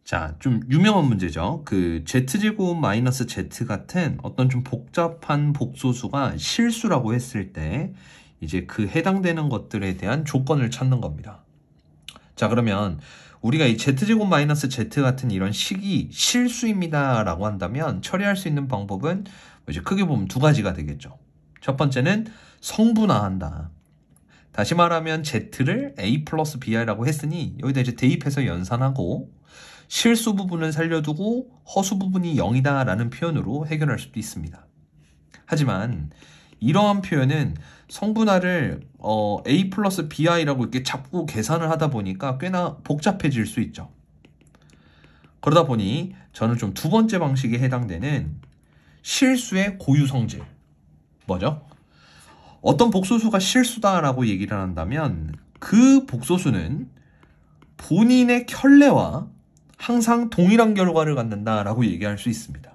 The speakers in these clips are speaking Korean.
자, 좀 유명한 문제죠. 그 z제곱 마이너스 z 같은 어떤 좀 복잡한 복소수가 실수라고 했을 때 이제 그 해당되는 것들에 대한 조건을 찾는 겁니다. 자, 그러면 우리가 이 z제곱 마이너스 z 같은 이런 식이 실수입니다 라고 한다면 처리할 수 있는 방법은 이제 크게 보면 두 가지가 되겠죠. 첫 번째는 성분화한다. 다시 말하면 z를 a 플러스 bi라고 했으니 여기다 이제 대입해서 연산하고 실수 부분을 살려두고 허수 부분이 0이다 라는 표현으로 해결할 수도 있습니다. 하지만 이러한 표현은 성분화를 a 플러스 bi라고 이렇게 잡고 계산을 하다 보니까 꽤나 복잡해질 수 있죠. 그러다 보니 저는 좀 두 번째 방식에 해당되는 실수의 고유 성질. 뭐죠? 어떤 복소수가 실수다라고 얘기를 한다면 그 복소수는 본인의 켤레와 항상 동일한 결과를 갖는다라고 얘기할 수 있습니다.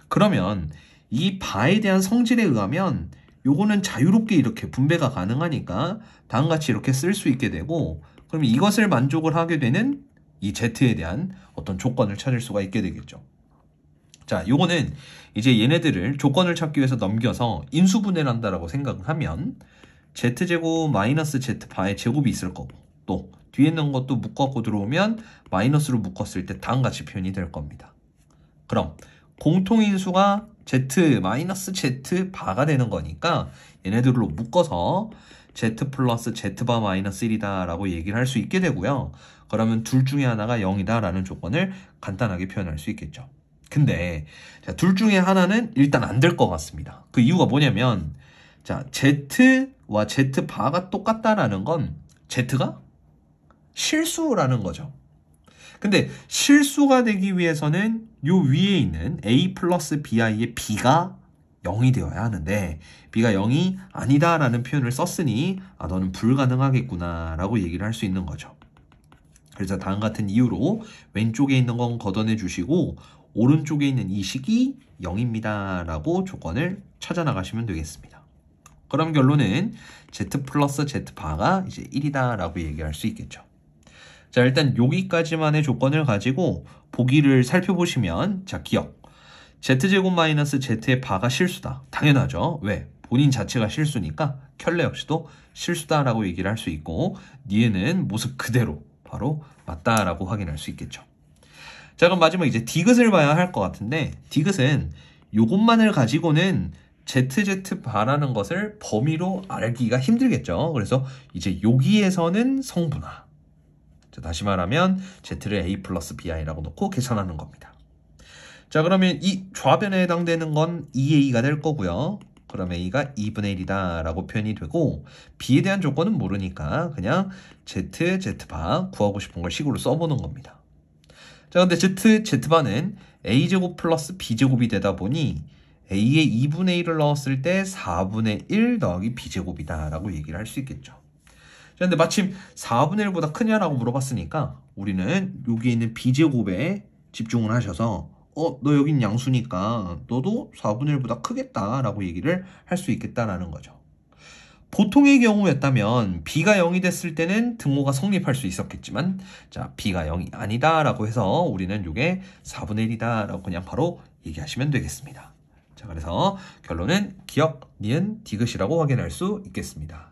그러면 이 바에 대한 성질에 의하면 요거는 자유롭게 이렇게 분배가 가능하니까 다음같이 이렇게 쓸 수 있게 되고, 그럼 이것을 만족을 하게 되는 이 z에 대한 어떤 조건을 찾을 수가 있게 되겠죠. 자, 요거는 이제 얘네들을 조건을 찾기 위해서 넘겨서 인수분해를 한다라고 생각을 하면 z제곱 마이너스 z바의 제곱이 있을 거고, 또 뒤에 있는 것도 묶어갖고 들어오면 마이너스로 묶었을 때 다음같이 표현이 될 겁니다. 그럼 공통인수가 z 마이너스 z 바가 되는 거니까 얘네들로 묶어서 z 플러스 z바 마이너스 1이다 라고 얘기를 할 수 있게 되고요. 그러면 둘 중에 하나가 0이다 라는 조건을 간단하게 표현할 수 있겠죠. 근데 자, 둘 중에 하나는 일단 안 될 것 같습니다. 그 이유가 뭐냐면, 자, z와 z바가 똑같다라는 건 z가 실수라는 거죠. 근데 실수가 되기 위해서는 요 위에 있는 a 플러스 bi의 b가 0이 되어야 하는데 b가 0이 아니다 라는 표현을 썼으니 너는 불가능하겠구나 라고 얘기를 할 수 있는 거죠. 그래서 다음 같은 이유로 왼쪽에 있는 건 걷어내 주시고 오른쪽에 있는 이 식이 0입니다 라고 조건을 찾아 나가시면 되겠습니다. 그럼 결론은 z 플러스 z바가 이제 1이다 라고 얘기할 수 있겠죠. 자, 일단 여기까지만의 조건을 가지고 보기를 살펴보시면, 자, 기억. z제곱 마이너스 z의 바가 실수다. 당연하죠. 왜? 본인 자체가 실수니까 켤레 역시도 실수다라고 얘기를 할 수 있고, 니에는 모습 그대로 바로 맞다라고 확인할 수 있겠죠. 자, 그럼 마지막 이제 디귿을 봐야 할 것 같은데, 디귿은 요것만을 가지고는 zz 바라는 것을 범위로 알기가 힘들겠죠. 그래서 이제 여기에서는 성분화. 자, 다시 말하면 z를 a 플러스 bi라고 놓고 계산하는 겁니다. 자, 그러면 이 좌변에 해당되는 건 2a가 될 거고요. 그럼 a가 2분의 1이다 라고 표현이 되고, b에 대한 조건은 모르니까 그냥 z바 구하고 싶은 걸 식으로 써보는 겁니다. 자, 근데 z바는 a제곱 플러스 b제곱이 되다 보니 a에 2분의 1을 넣었을 때 4분의 1 더하기 b제곱이다 라고 얘기를 할 수 있겠죠. 자, 근데 마침 4분의 1보다 크냐라고 물어봤으니까 우리는 여기에 있는 b제곱에 집중을 하셔서 너 여긴 양수니까 너도 4분의 1보다 크겠다 라고 얘기를 할 수 있겠다라는 거죠. 보통의 경우였다면 b가 0이 됐을 때는 등호가 성립할 수 있었겠지만, 자, b가 0이 아니다 라고 해서 우리는 이게 4분의 1이다 라고 그냥 바로 얘기하시면 되겠습니다. 자, 그래서 결론은 기억, 니은, 디귿이라고 확인할 수 있겠습니다.